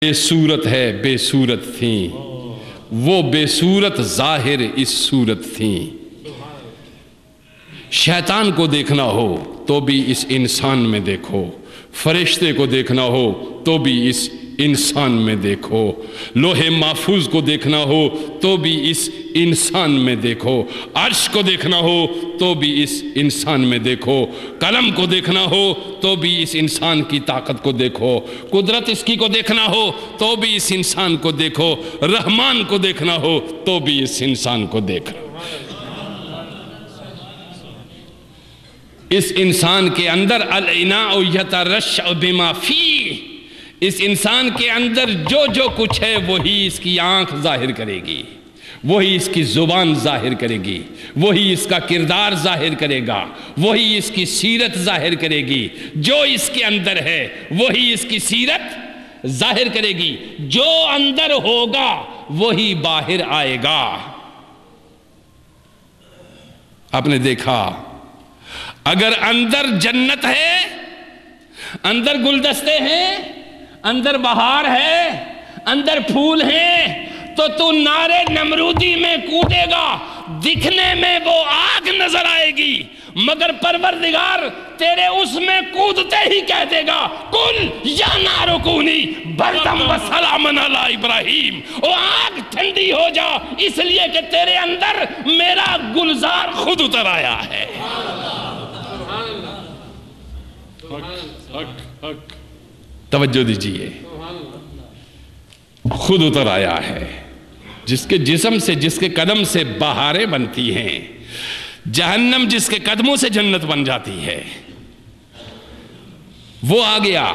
بے صورت ہے بے صورت تھیں، وہ بے صورت ظاہر اس صورت تھیں۔ شیطان کو دیکھنا ہو تو بھی اس انسان میں دیکھو، فرشتے کو دیکھنا ہو تو بھی اس انسان میں دیکھو، لوح محفوظ کو دیکھنا ہو تو بھی اس انسان میں دیکھو، عرش کو دیکھنا ہو تو بھی اس انسان میں دیکھو، قلم کو دیکھنا ہو تو بھی اس انسان کی طاقت کو دیکھو، قدرت اس کی کو دیکھنا ہو تو بھی اس انسان کو دیکھو، رحمان کو دیکھنا ہو تو بھی اس انسان کو دیکھو۔ اس انسان کے اندر الاناء یترشح بما فیہ، اس انسان کے اندر جو کچھ ہے وہی اس کی آنکھ ظاہر کرے گی، وہی اس کی زبان ظاہر کرے گی، وہی اس کا کردار ظاہر کرے گا، وہی اس کی سیرت ظاہر کرے گی۔ جو اس کے اندر ہے وہی اس کی سیرت ظاہر کرے گی، جو اندر ہوگا وہی باہر آئے گا۔ آپ نے دیکھا اگر اندر جنت ہے، اندر گلدستے ہیں، اندر بہار ہے، اندر پھول ہیں، تو نارے نمرودی میں کودے گا، دکھنے میں وہ آگ نظر آئے گی، مگر پروردگار تیرے اس میں کودتے ہی کہہ دے گا کل یا نار کونی بردم و سلامن علی ابراہیم، وہ آگ ٹھنڈی ہو جا اس لیے کہ تیرے اندر میرا گلزار خود اتر آیا ہے۔ توجہ دیجئے، خود اتر آیا ہے۔ جس کے جسم سے، جس کے قدم سے بہاریں بنتی ہیں، جہنم جس کے قدموں سے جنت بن جاتی ہے، وہ آ گیا۔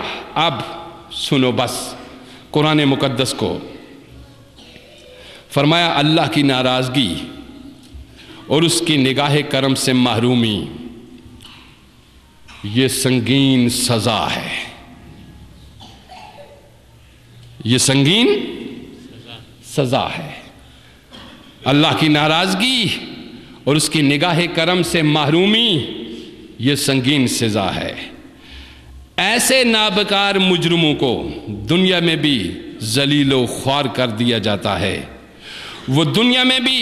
اب سنو بس قرآن مقدس کو، فرمایا اللہ کی ناراضگی اور اس کی نگاہ کرم سے محرومی یہ سنگین سزا ہے، یہ سنگین سزا ہے۔ اللہ کی ناراضگی اور اس کی نگاہ کرم سے محرومی یہ سنگین سزا ہے۔ ایسے نابکار مجرموں کو دنیا میں بھی ذلیل و خوار کر دیا جاتا ہے، وہ دنیا میں بھی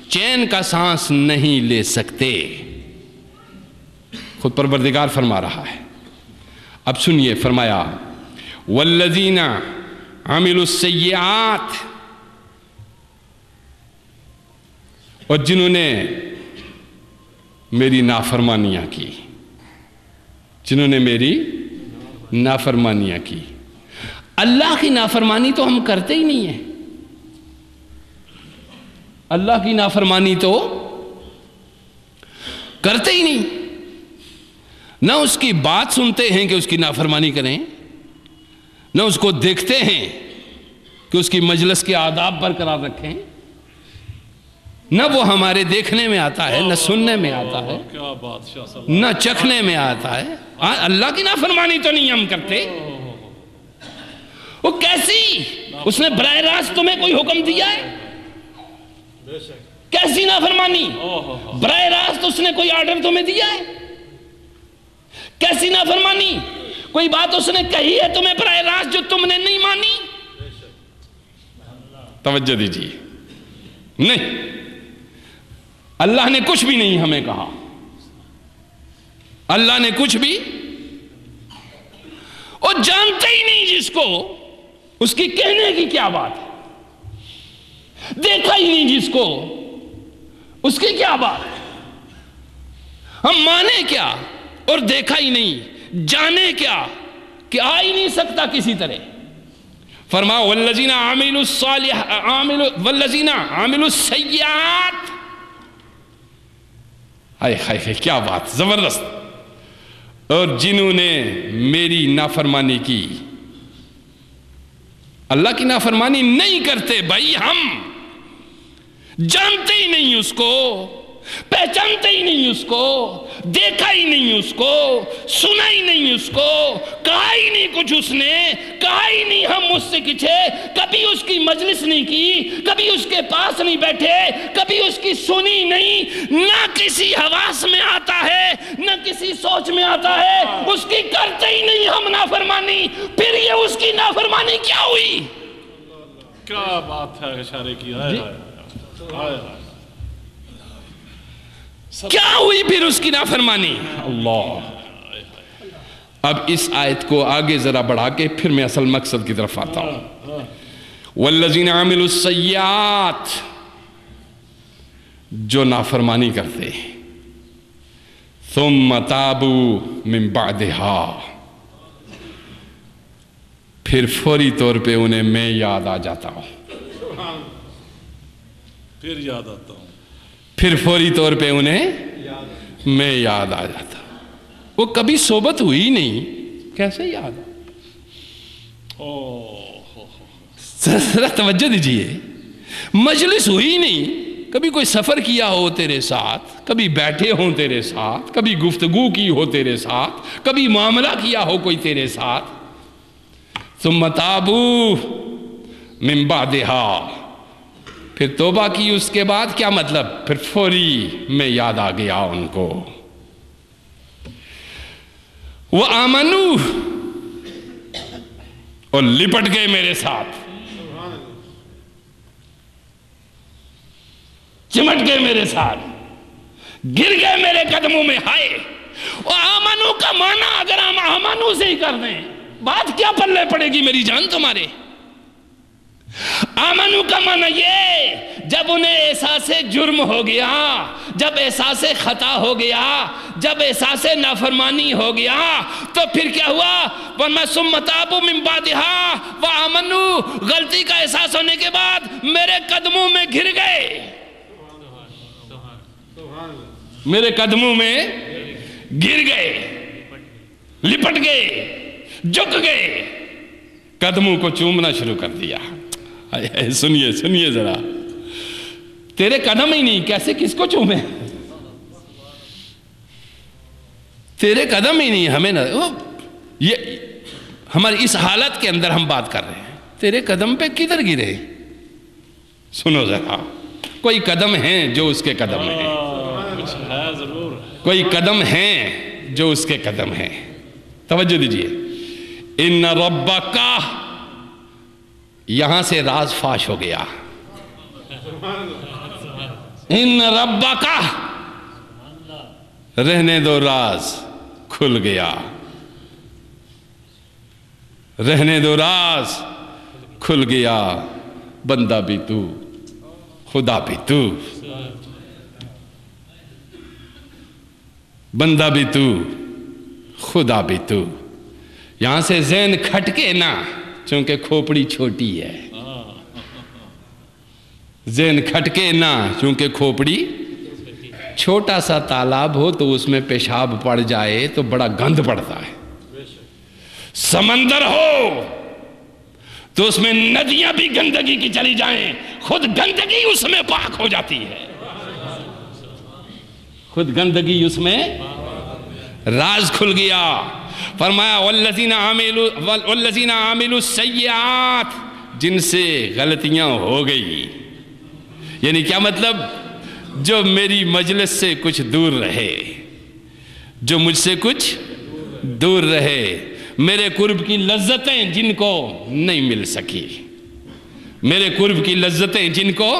چین کا سانس نہیں لے سکتے۔ خود پروردگار فرما رہا ہے۔ اب سنیے، فرمایا والذین عملوا السیئات، اور جنہوں نے میری نافرمانیاں کی، جنہوں نے میری نافرمانیاں کی۔ اللہ کی نافرمانی تو ہم کرتے ہی نہیں ہیں، اللہ کی نافرمانی تو کرتے ہی نہیں، نہ اس کی بات سنتے ہیں کہ اس کی نافرمانی کریں، نہ اس کو دیکھتے ہیں کہ اس کی مجلس کے آداب برقرار رکھیں، نہ وہ ہمارے دیکھنے میں آتا ہے، نہ سننے میں آتا ہے، نہ چکھنے میں آتا ہے۔ اللہ کی نافرمانی تو نہیں ہم کرتے۔ وہ کیسی؟ اس نے براہ راست تمہیں کوئی حکم دیا ہے؟ کیسی نافرمانی؟ براہ راست اس نے کوئی آرڈر تمہیں دیا ہے؟ کیسی نافرمانی؟ کوئی بات اس نے کہی ہے تمہیں براہ راست جو تم نے نہیں مانی؟ توجہ دیجیے، نہیں، اللہ نے کچھ بھی نہیں ہمیں کہا، اللہ نے کچھ بھی، اور جانتے ہی نہیں جس کو اس کی کہنے کی کیا بات ہے، دیکھا ہی نہیں جس کو اس کی کیا بات ہے، ہم مانے کیا اور دیکھا ہی نہیں، جانے کیا کہ آ ہی نہیں سکتا کسی طرح۔ فرمایا والذین عملوا السیئات، ہائے ہائے کیا بات زبردست، اور جنہوں نے میری نافرمانی کی۔ اللہ کی نافرمانی نہیں کرتے بھائی، ہم جانتے ہی نہیں اس کو، پہچانتے ہی نہیں اس کو، دیکھا ہی نہیں اس کو، سنا ہی نہیں اس کو، کہا ہی نہیں کچھ اس نے، کہا ہی نہیں ہم مجھ سے کچھ ہے، کبھی اس کی مجلس نہیں کی، کبھی اس کے پاس نہیں بیٹھے، کبھی اس کی سنی نہیں، نہ کسی حواس میں آتا ہے نہ کسی سوچ میں آتا ہے، اس کی کرتے ہی نہیں ہم نافرمانی، پھر یہ اس کی نافرمانی کیا ہوئی؟ کیا بات ہے اشارے کی، کیا ہوئی پھر اس کی نافرمانی؟ اللہ، اب اس آیت کو آگے ذرا بڑھا کے پھر میں اصل مقصد کی طرف آتا ہوں۔ والذین عملوا السیئات، جو نافرمانی کرتے ثم تابوا من بعدها، پھر فوری طور پہ انہیں میں یاد آ جاتا ہوں، پھر یاد آتا ہوں، پھر فوری طور پہ انہیں میں یاد آ جاتا ہوں۔ وہ کبھی صحبت ہوئی نہیں، کیسے یاد؟ ذرا توجہ دیجئے، مجلس ہوئی نہیں، کبھی کوئی سفر کیا ہو تیرے ساتھ، کبھی بیٹھے ہوں تیرے ساتھ، کبھی گفتگو کی ہو تیرے ساتھ، کبھی معاملہ کیا ہو کوئی تیرے ساتھ، ثم تابوا من بعدها، پھر توبہ کی اس کے بعد، کیا مطلب؟ پھر فوری میں یاد آ گیا ان کو، وآمنوا، اور لپٹ گئے میرے ساتھ، چمٹ گئے میرے ساتھ، گر گئے میرے قدموں میں، ہائے۔ وآمنوا کا معنی اگر ہم آمنوا سے ہی کر دیں، بات کیا پلے پڑے گی میری جان تمہارے؟ آمنو کا معنی یہ، جب انہیں احساس جرم ہو گیا، جب احساس خطا ہو گیا، جب احساس نافرمانی ہو گیا، تو پھر کیا ہوا؟ وَمَا ثُمَّ تَابُوا مِن بَعْدِهَا وَآمَنُوا، غلطی کا احساس ہونے کے بعد میرے قدموں میں گر گئے، میرے قدموں میں گر گئے، لپٹ گئے، جھک گئے، قدموں کو چومنا شروع کر دیا۔ سنیے سنیے ذرا، تیرے قدم ہی نہیں، کیسے کس کو چومیں؟ تیرے قدم ہی نہیں، ہمیں نہ، یہ ہماری اس حالت کے اندر ہم بات کر رہے ہیں، تیرے قدم پہ کدھر گرے؟ سنو ذرا، کوئی قدم ہیں جو اس کے قدم ہیں، کوئی قدم ہیں جو اس کے قدم ہیں، توجہ دیجئے۔ ان ربک، یہاں سے راز فاش ہو گیا، ان ربک، رہنے دو راز کھل گیا، رہنے دو راز کھل گیا، بندہ بھی تو، خدا بھی تو، بندہ بھی تو، خدا بھی تو۔ یہاں سے ذہن کھٹکے نہ، چونکہ کھوپڑی چھوٹی ہے، ذہن کھٹکے نہ، چونکہ کھوپڑی چھوٹا سا تالاب ہو تو اس میں پیشاب پڑ جائے تو بڑا گند پڑتا ہے، سمندر ہو تو اس میں ندیاں بھی گندگی کی چلی جائیں، خود گندگی اس میں پاک ہو جاتی ہے، خود گندگی اس میں، راز کھل گیا۔ فرمایا والذین عاملوا السیئات، جن سے غلطیاں ہو گئی، یعنی کیا مطلب؟ جو میری مجلس سے کچھ دور رہے، جو مجھ سے کچھ دور رہے، میرے قرب کی لذتیں جن کو نہیں مل سکی، میرے قرب کی لذتیں جن کو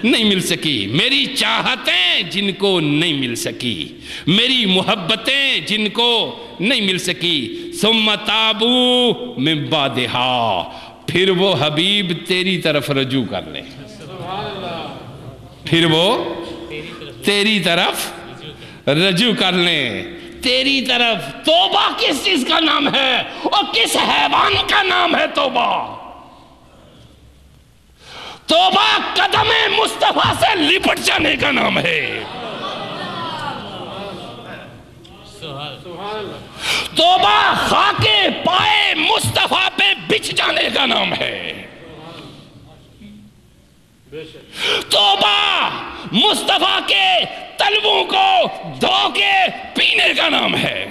نہیں مل سکی، میری چاہتیں جن کو نہیں مل سکی، میری محبتیں جن کو نہیں مل سکی، ثم تابوا من بعدها، پھر وہ حبیب تیری طرف رجوع کر لیں، پھر وہ تیری طرف رجوع کر لیں، تیری طرف۔ توبہ کس چیز کا نام ہے اور کس حیوان کا نام ہے توبہ؟ توبہ قدم مصطفیٰ سے لپٹ جانے کا نام ہے، توبہ خاک پائے مصطفیٰ پہ بچھ جانے کا نام ہے، توبہ مصطفیٰ کے تلووں کو دھو کے پینے کا نام ہے۔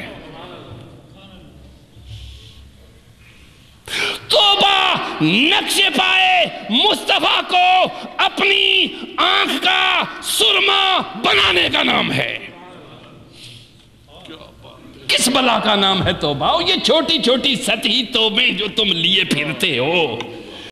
توبہ نقش پائے مصطفیٰ کو اپنی آنکھ کا سرما بنانے کا نام ہے۔ کس بلا کا نام ہے توبہ؟ یہ چھوٹی چھوٹی سطحی توبیں جو تم لیے پھرتے ہو،